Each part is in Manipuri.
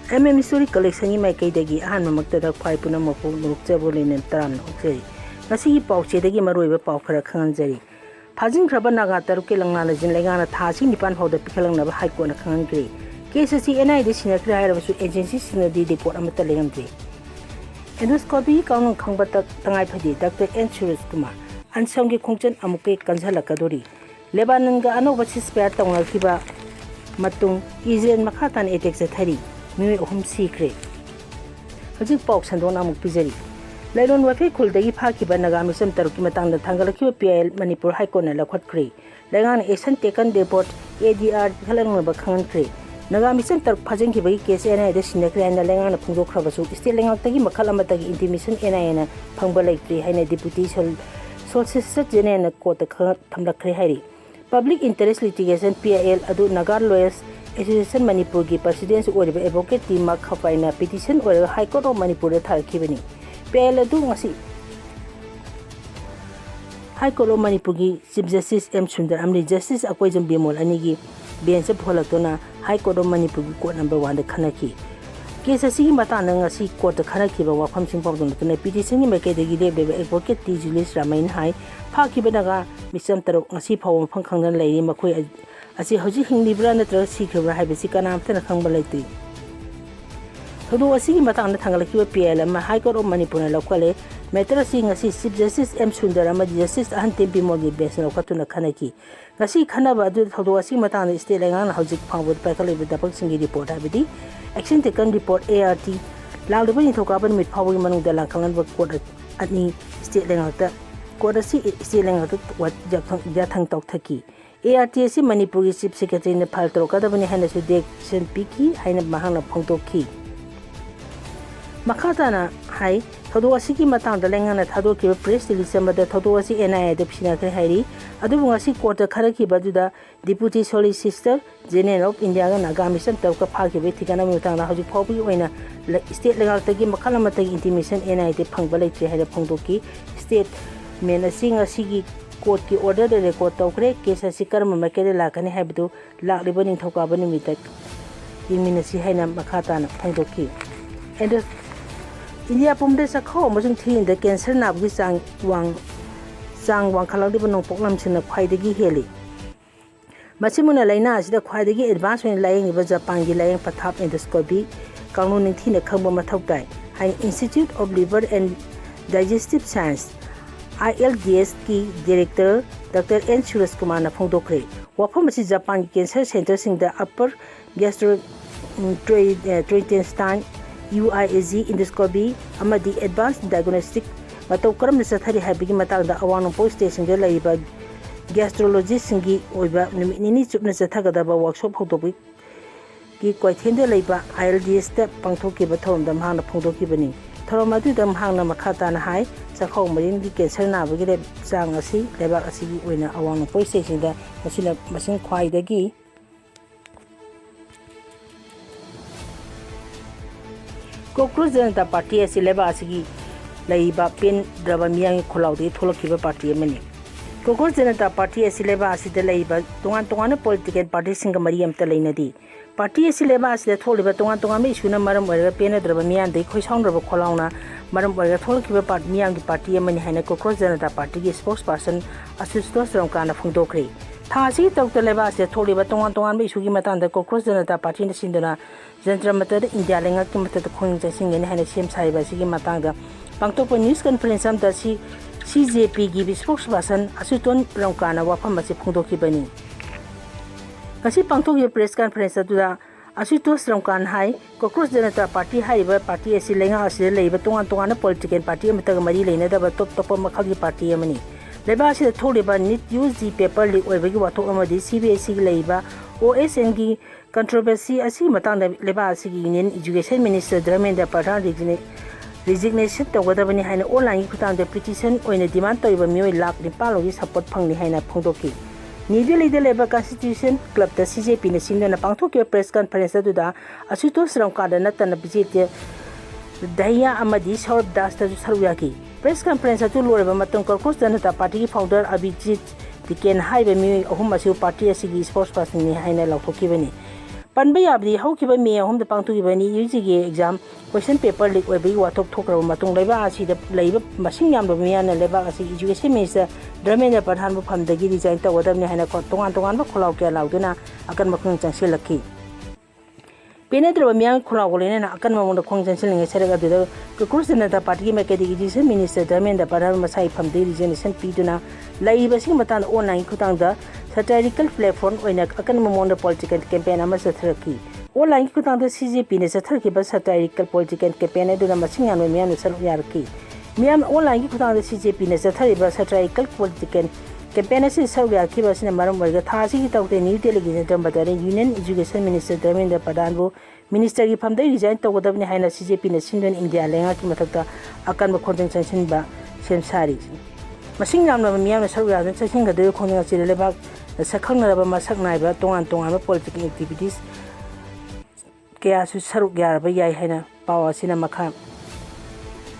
History collection ni mai kai dagi ahan mamakta da phai puna mapu nukjabo linen taram nokjeri ngasi pauche dagi maroiba pau khara khanghanjari phajinkhraba naga taruke langla lajin leingakna thasi nipan phaobda pikhtlknaba high court na khnghnkhre case asi NI de sinnakhre hairabsu agensi sinadi report amta leirmdre endoscopy kaung khangbata tangai phadi Dr. Kumar ansonggi khongchen amuke kanjhalakadori lebananga anoba spare tawngakiba matung izen makhatan attack jathari Mui ohum sikre. Hajik pau sandona muk pijari. Lailon wafe khulda phaki ba naga misam taruki matang da thangalaki PL Manipur High Court na lakhot kre. Langan action taken report ADR khalangnaba khanghnkhre. Naga misam taruk phajingki bagi case NI da sinnakhre na langan phungdokhraba su state langaktagi makhal amatagi intimation NI na phangba laikri haina deputy solicitor general na court thamlakhre hairi. Public interest litigation PL adu Naga lawyers Association Manipur ki president or advocate team mak khapaina petition or High Court of Manipur da tharkibani PL adu ngasi High Court of Manipur ki Chief Justice M Sundar amni Justice Akoijam Bimol ani gi bench pholakona High Court of Manipur ki court number 1 da khanaki case asigi matana ngasi court da khanaki ba wafam sing pawdon tuna petition ni makai dagi de advocate T Julius Ramain hai phaki banaga misam tarok ngasi phawam phangkhangdan laini makhoi asi hoji hinglibra natra sikhra haibasi kanamtana khangba laiti thodo asigi matangna thangalaki PL ma High Court of Manipur na lokale metra sing asi Chief Justice M Sundar ma Justice ahan tempi mogi bench na khatuna khanaki ngasi khanaba adu thodo asigi matangna state langan hojik phawbud pakale dapak singi report habidi action taken report ART lagdaba ni thokaban mit phawgi manungda langkalan ba court ani state langata court asi state langata wat jathang tok thaki ARTC Manipur Chief Secretary na phal torokadabani haina su direction piki haina mahangna phongtokhi makhatana hai thodo asigi matang da lengana thado ki press release amada thodo asi NI da sinnakhre hairi adubu ngasi court da kharaki baduda deputy solicitor general of India ga naga mission tawka phagi be thikana mutang na hoji phawbi oina state lengaktagi makhalamata intimation NI de phangba leitri haida phongtokhi state men asigi court ki order de record tawkre case asi karma makede lakani habdu lakliba ning thokaba nimita iminasi haina makhatana phangdokhi and India pumde sakho amajung thin the cancer nabgi sang wang khalangdi banong poklam china khwaidagi heli machimuna laina asida khwaidagi advance when lying ba Japan gi lying pathap endoscopy kaunu ning thina khangba mathaukai hai Institute of Liver and Digestive Science ILDS की director doctor N Suraj Kumar ना फोंदोखरे वाफम से जापान कैंसर सेंटर सिंग द अपर गैस्ट्रोइंटेस्टाइन UIAG इंडोस्कोपी अमदी एडवांस डायग्नोस्टिक मतौ करम सथरी हाबिगी मतांग द अवानो पोस्ट स्टेशन द लाइबा गैस्ट्रोलॉजिस्ट सिंगी ओइबा निमिनि चुपना सथागदबा वर्कशॉप होतोबी की क्वाइथेन द लाइबा ILDS द पंगथोकी बथोम द मांगना फोंदोकी बनी थरोमादु द मांगना मखाताना हाय Sakho marin di cancer na bagire sang asi leba asigi oina awang poi station da masila masing khwai dagi Cockroach Janata Party asi leba asigi laiba pen draba miyang kholaudi tholokiba party amani Cockroach Janata Party asi leba asi de laiba tongan political party singa mari amta lainadi party asi leba asi de tholiba tongan me isuna maram oira pen draba miyang dei khoisang draba kholauna Madam Boyga Tolkiba Part Miang Party Yamani Hana Cockroach Janata Party spokesperson Asustos Ramkana Fundokri. Tasi Dr. Levas, the Toliba Tongan Sugi Matan, the Cockroach Janata Party in the Sindana, Zentramated, India Langakna, the Queen Jassing and Hana Shem Saiba Sigi Matanga. Pangtopo News Conference that CJP give spokesperson Asuton Ramkana Wapamasi Fundoki Bani. Kasi Pangtoki press conference to Asutos Ramkan High, Cockroach Janata Party High Party as Lenga as the Labour Tongan political party Matagamari Lena, but top Makagi Party Yamani. Lebas the Toliba need use the paper leak over Wato Amadi CBSC Labour OSNG controversy as he Matanda Lebas Union Education Minister Dramen the Patan resignation to whatever behind online put the petition or in a demand to even Mui Lak the Palo support Pang behind a Pondoki. Nearly the Labour Constitution Club the CJP na sinda na pangtokyo press conference da Asutos Ramkada natan na bisite Daya amadi phaobda sta saruyaki press conference atu loreba matong Cockroach Janata Party founder Abhijit Diken haibe mi ahum asu party asigi spokesperson ni haina lautokibani Panba yabdi haukiba me ahom da pangtugibani UGG exam question paper leak oibai wathok thokraba matung laiba asi da laiba masing yam do miya na leba asi education minister Leirmdre Pradhan bu phamdagi design tawdamni haina ko tongan tongan ba kholaw kya lauduna akan makhung changsilakhi Penedra miya kholaw golena na akan mamunda khong changsilinga seraga du Cockroach Janata Party ma kedi education minister Leirmdre Pradhan masai phamdagi resignation piduna laiba sing matan online khutang da satirical platform oina akan mamonda political campaign ama sathraki online khutang da CJP ne sathraki ba satirical political campaign aduna masing yan miya nu salu yarki miya online khutang da CJP ne sathari ba satirical political campaign asi salu yarki ba sina maram warga thasi ki tawte new delegation badare union education minister Leirmdre Pradhan bu minister ki phamdai resign tawdabni haina CJP ne sindon india lenga ki mathakta akan ba khonjang changsin ba semsari masing yamna miya nu salu yarna changsin ga de khonjang chi lebak khnghnkhre masak naiba tongan political activities kaya su saruk yarba yai haina paw asina makha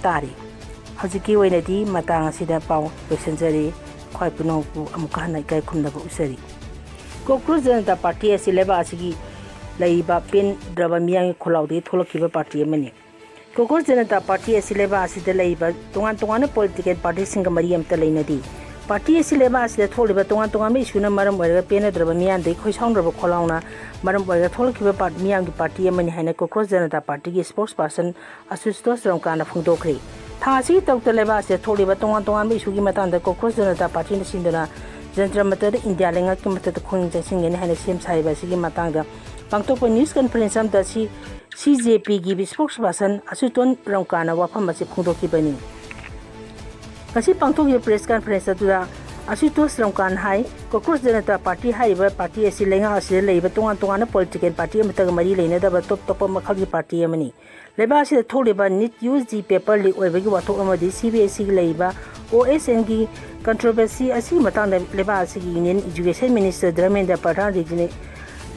tari hajiki oinadi matang asida paw passenger khoi puno pu amuka hanai kai khumna ba usari Cockroach Janata Party asi leba asigi laiba pen draba miyang kholaudi tholokiba party amani Cockroach Janata Party asi leba asida laiba tongan political party singa mari amta leinadi Party asi leba asida tholiba tongan me isuna maram warga pen draba miyang dei khoi saungraba kholauna maram warga tholokiba party miyang gi party amani haina Cockroach Janata Party gi spokesperson Asustos Ramkana phungdokre thasi tawta leba asida tholiba tongan me isugi matanda Cockroach Janata Party na sindana jantra matada India lenga ki matada khong jangsingeni haina sem saiba sigi matangda pangtokpa news conference amta si CJP gi spokesperson Asustos Ramkana wafam asi phungdokibani kasi pangtokhi press conference atuda Asustos Ramkana hai Cockroach Janata Party haiba party asi lenga asi leiba tongan political party amta mari leina da top makhagi party amani leba asi tholiba nit UG paper leak oibagi wathok amadi CBSE leiba OSN gi controversy asi matangda leba asi union education minister Leirmdre Pradhan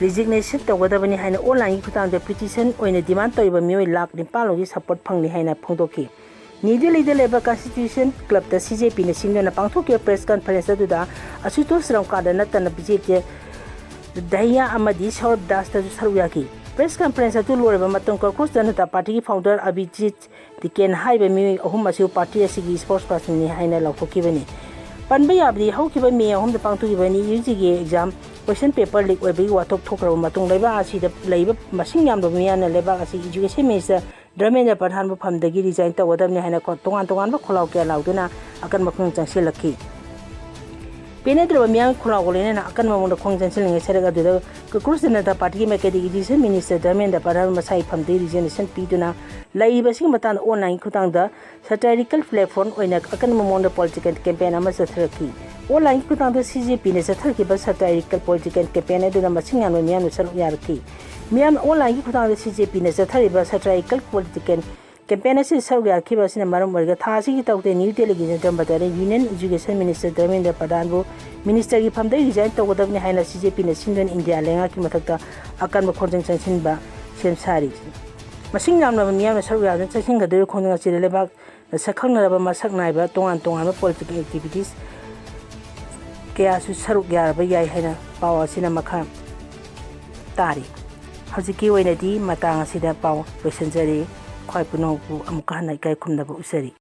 resignation tawgadabani haina online khutang petition oina demand toiba mioi lakh nipalogi support phangni haina phongdoki New leba Constitution Club da CJP ne singna pangthokya press conference da Asustos Ramkana natana BJP daya amadi phaobda sta saruyaki press conference atu loreba matong Cockroach Janata Party ki founder Abhijit Diken haiba mi ahum asu party asigi spokesperson ni haina laukokibani panba yabdi haukiba me ahum da pangthokibani UGG exam question paper leak oibai wathok thokraba matong leba asi da leiba masing yam do miya na leba asi education minister Leirmdre Pradhan bu phamdagi resign tawdamni haina ko tongan ba kholaw kya lauduna akan makhung changsilakhi Penedra miya kholaw golena na akan mamunda khong changsilinga seraga du Cockroach Janata Party ma kedi education minister Leirmdre Pradhan masai phamdagi resignation piduna laiba sing matan online khutang da satirical platform oina akan mamonda political campaign ama sathraki online khutang da CJP ne sathraki ba satirical political campaign aduna masing yan miya nu salu yarki miya online khutang da CJP ne sathariba satirical political campaign asi salu yarki ba sina maram warga thasi ki tawte new delegation badare union education minister Leirmdre Pradhan bu minister gi phamdai resign tawgadabni haina CJP ne sindon india lenga ki mathakta akan khonjang changsin ba semsari masing yamna miya na salu yarna changsin ga de khonjang chi lebak khnghnkhre masak naiba tongan political activities kaya su saruk yarba yai haina paw asina makha tari hajiki oinadi matang asida paw passenger khoi puno pu amuka hanai kai khumna ba usari